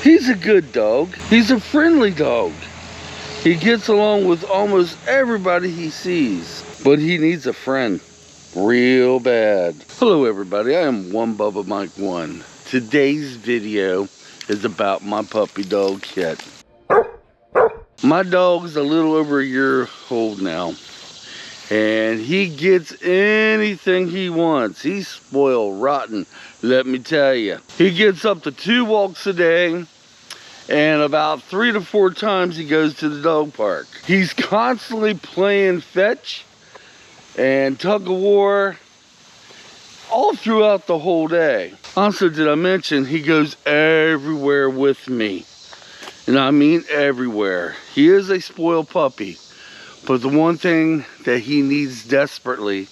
He's a good dog. He's a friendly dog. He gets along with almost everybody he sees. But he needs a friend real bad. Hello everybody, I am One Bubba Mike 1. Today's video is about my puppy dog Kitt. My dog's a little over a year old now. And he gets anything he wants. He's spoiled rotten, let me tell you. He gets up to 2 walks a day, and about 3 to 4 times he goes to the dog park. He's constantly playing fetch and tug of war all throughout the whole day. Also, did I mention he goes everywhere with me? And I mean everywhere. He is a spoiled puppy. But the one thing that he needs desperately,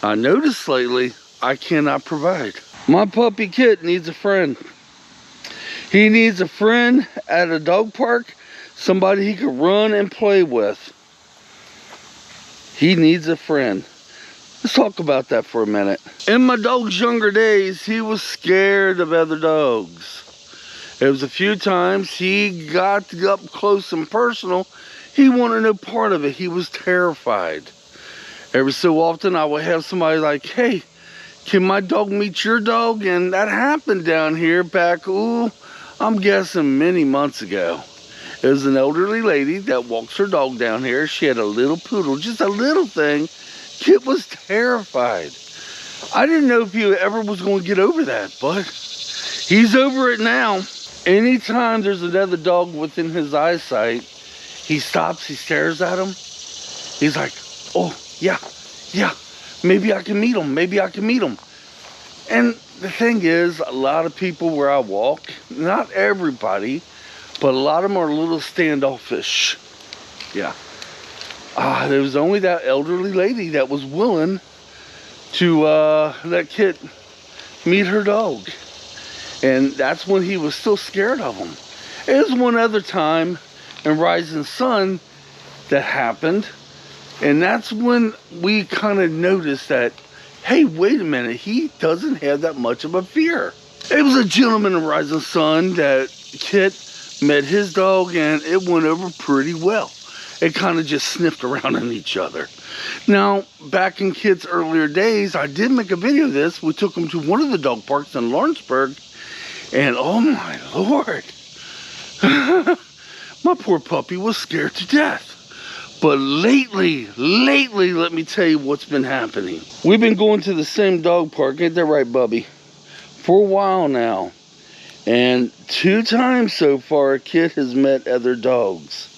I noticed lately, I cannot provide. My puppy Kitt needs a friend. He needs a friend at a dog park, somebody he can run and play with. He needs a friend. Let's talk about that for a minute. In my dog's younger days, he was scared of other dogs. There was a few times he got up close and personal. He wanted no part of it. He was terrified. Every so often I would have somebody like, hey, can my dog meet your dog? And that happened down here back, I'm guessing many months ago. It was an elderly lady that walks her dog down here. She had a little poodle, just a little thing. Kitt was terrified. I didn't know if he ever was going to get over that, but he's over it now. Anytime there's another dog within his eyesight, he stops, he stares at him. He's like, oh, yeah, maybe I can meet him, maybe I can meet him. And the thing is, a lot of people where I walk, not everybody, but a lot of them are a little standoffish. Yeah. There was only that elderly lady that was willing to let Kitt meet her dog. And that's when he was still scared of him. There's one other time in Rising Sun that happened, and that's when we kind of noticed that, hey, wait a minute, he doesn't have that much of a fear. It was a gentleman in Rising Sun that Kitt met his dog, and it went over pretty well. It kind of just sniffed around on each other. Now, back in Kitt's earlier days, I did make a video of this. We took him to one of the dog parks in Lawrenceburg, and oh my Lord, my poor puppy was scared to death. But lately, let me tell you what's been happening. We've been going to the same dog park, ain't that right, Bubby? For a while now. And 2 times so far, Kitt has met other dogs.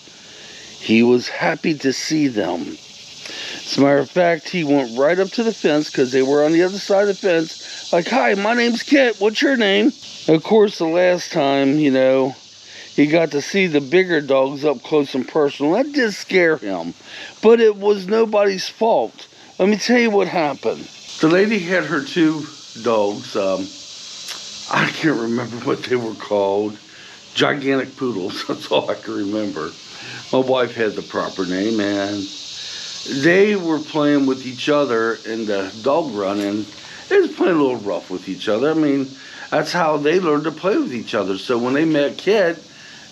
He was happy to see them. As a matter of fact, he went right up to the fence because they were on the other side of the fence. Like, hi, my name's Kitt. What's your name? Of course, the last time, he got to see the bigger dogs up close and personal. That did scare him. But it was nobody's fault. Let me tell you what happened. The lady had her 2 dogs. I can't remember what they were called. Gigantic poodles. That's all I can remember. My wife had the proper name, and they were playing with each other in the dog run, and they was playing a little rough with each other. I mean, that's how they learned to play with each other. So when they met Kitt,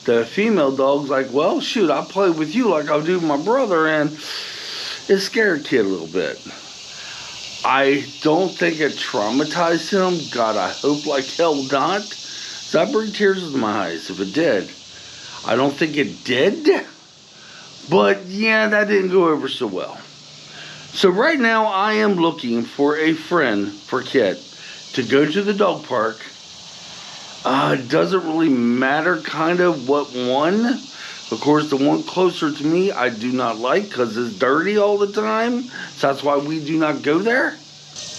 the female dog's like, well, shoot, I'll play with you like I'll do with my brother, and it scared Kitt a little bit. I don't think it traumatized him. God, I hope like hell not. So that bring tears to my eyes if it did. I don't think it did. But yeah, that didn't go over so well. So right now I am looking for a friend for Kitt to go to the dog park. It doesn't really matter kind of what one. Of course, the one closer to me I do not like because it's dirty all the time. So that's why we do not go there.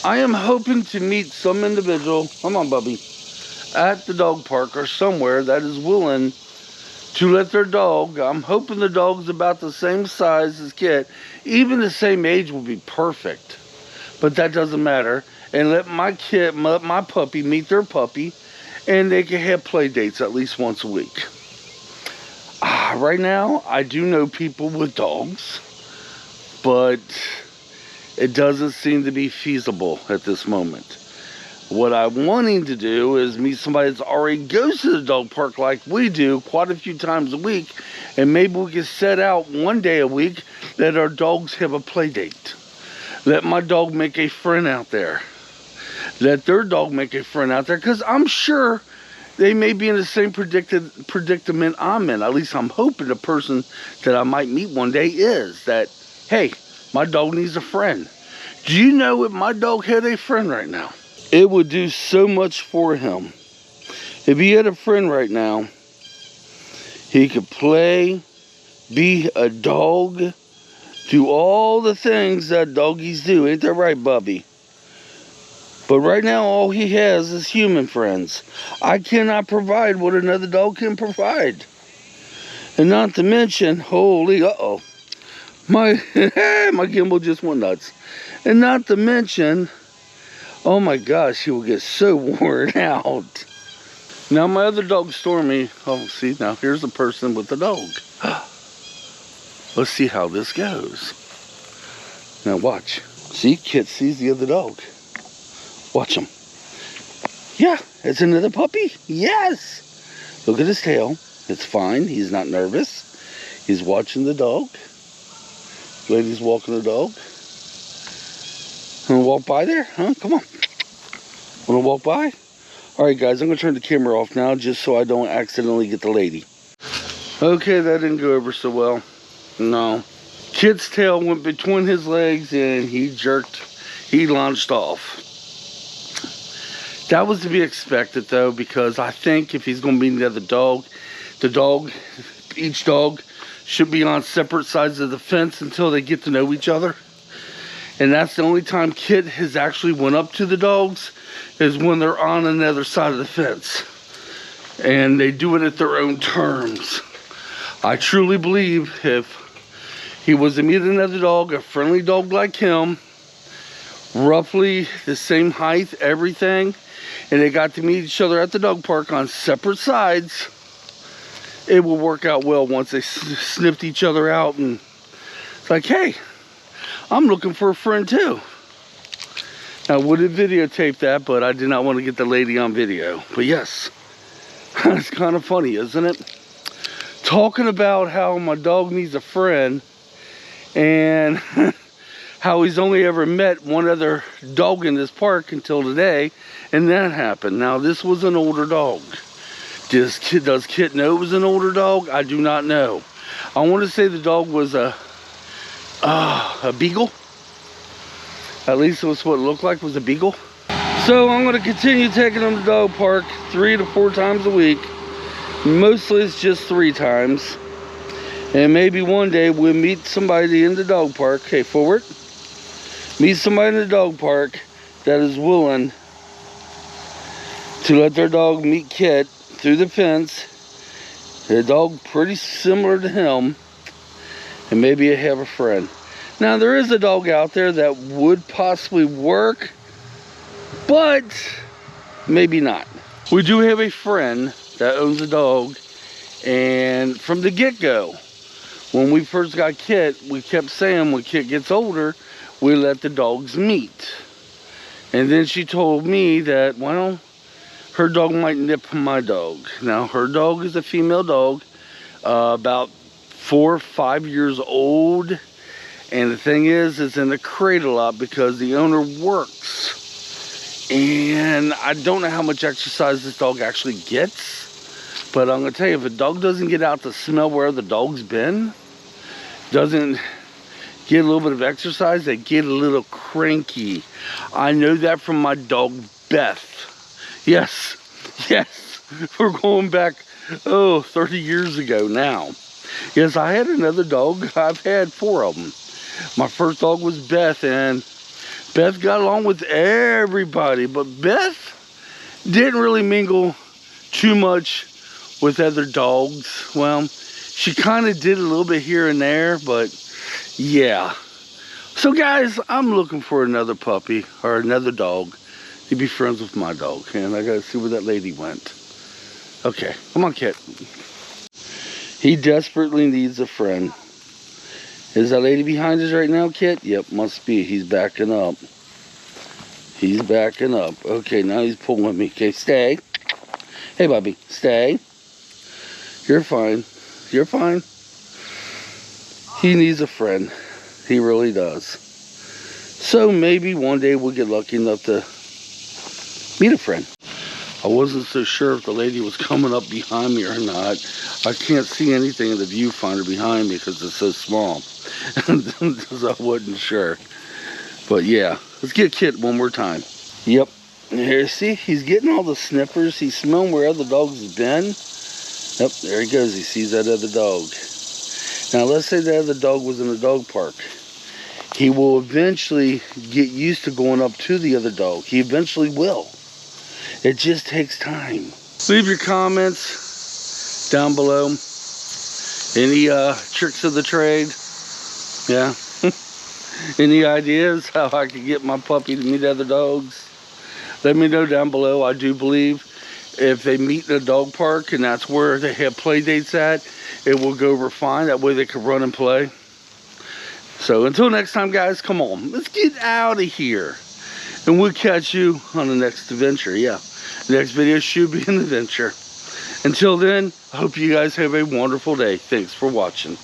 I am hoping to meet some individual, come on Bubby, at the dog park or somewhere that is willing to let their dog, I'm hoping the dog's about the same size as Kitt. Even the same age will be perfect. But that doesn't matter. And let my puppy meet their puppy. And they can have play dates at least once a week. Right now, I do know people with dogs. But it doesn't seem to be feasible at this moment. What I'm wanting to do is meet somebody that's already goes to the dog park like we do quite a few times a week, and maybe we can set out one day a week that our dogs have a play date. Let my dog make a friend out there. Let their dog make a friend out there, because I'm sure they may be in the same predicament I'm in. At least I'm hoping the person that I might meet one day is that, hey, my dog needs a friend. Do you know if my dog had a friend right now, it would do so much for him. If he had a friend right now, he could play, be a dog, do all the things that doggies do. Ain't that right, Bubby? But right now, all he has is human friends. I cannot provide what another dog can provide. And not to mention, holy, my my gimbal just went nuts. And not to mention, oh my gosh, he will get so worn out. Now my other dog, Stormy, oh, see, now here's the person with the dog. Let's see how this goes. Now watch. See, Kitt sees the other dog. Watch him. Yeah, it's another puppy. Yes. Look at his tail. It's fine. He's not nervous. He's watching the dog. Lady's walking the dog. Wanna walk by there? Huh? Come on. Wanna walk by? Alright guys, I'm gonna turn the camera off now just so I don't accidentally get the lady. Okay, that didn't go over so well. No. Kitt's tail went between his legs and he launched off. That was to be expected though, because I think if he's gonna be the other dog, each dog should be on separate sides of the fence until they get to know each other. And that's the only time Kitt has actually went up to the dogs, is when they're on another side of the fence. And they do it at their own terms. I truly believe if he was to meet another dog, a friendly dog like him, roughly the same height, everything, and they got to meet each other at the dog park on separate sides, it will work out well once they sniffed each other out. And it's like, hey, I'm looking for a friend too. I would have videotaped that, but I did not want to get the lady on video. But yes, it's kind of funny, isn't it? Talking about how my dog needs a friend and how he's only ever met one other dog in this park until today, and that happened. Now, this was an older dog. Does Kitt know it was an older dog? I do not know. I want to say the dog was a beagle. At least it was what it looked like, was a beagle. So I'm going to continue taking him to the dog park 3 to 4 times a week. Mostly it's just 3 times. And maybe one day we'll meet somebody in the dog park. Okay, forward. Meet somebody in the dog park that is willing to let their dog meet Kitt through the fence. A dog pretty similar to him. And maybe have a friend. Now, there is a dog out there that would possibly work, but maybe not. We do have a friend that owns a dog, and from the get-go, when we first got Kitt, we kept saying when Kitt gets older, we let the dogs meet. And then she told me that, well, her dog might nip my dog. Now, her dog is a female dog, about 4 or 5 years old. And the thing is, it's in the crate a lot because the owner works. And I don't know how much exercise this dog actually gets. But I'm going to tell you, if a dog doesn't get out to smell where the dog's been, doesn't get a little bit of exercise, they get a little cranky. I know that from my dog, Beth. Yes, we're going back, 30 years ago now. Yes, I had another dog. I've had 4 of them. My first dog was Beth, and Beth got along with everybody, but Beth didn't really mingle too much with other dogs. Well, she kind of did a little bit here and there, but yeah. So guys, I'm looking for another puppy or another dog to be friends with my dog, and I gotta see where that lady went. Okay, come on, Kitt. He desperately needs a friend. Is that lady behind us right now, Kitt? Yep, must be. He's backing up. He's backing up. Okay, now he's pulling me. Okay, stay. Hey, Bobby, stay. You're fine. You're fine. He needs a friend. He really does. So maybe one day we'll get lucky enough to meet a friend. I wasn't so sure if the lady was coming up behind me or not. I can't see anything in the viewfinder behind me because it's so small. So I wasn't sure. But yeah, let's get Kitt one more time. Yep. Here, see, he's getting all the sniffers. He's smelling where other dogs have been. Yep, there he goes. He sees that other dog. Now, let's say the other dog was in the dog park. He will eventually get used to going up to the other dog. He eventually will. It just takes time. Leave your comments down below. Any tricks of the trade? Yeah. Any ideas how I could get my puppy to meet other dogs? Let me know down below. I do believe if they meet in a dog park and that's where they have play dates at, it will go over fine. That way they can run and play. So until next time, guys, come on. Let's get out of here. And we'll catch you on the next adventure. Yeah, the next video should be an adventure. Until then, I hope you guys have a wonderful day. Thanks for watching.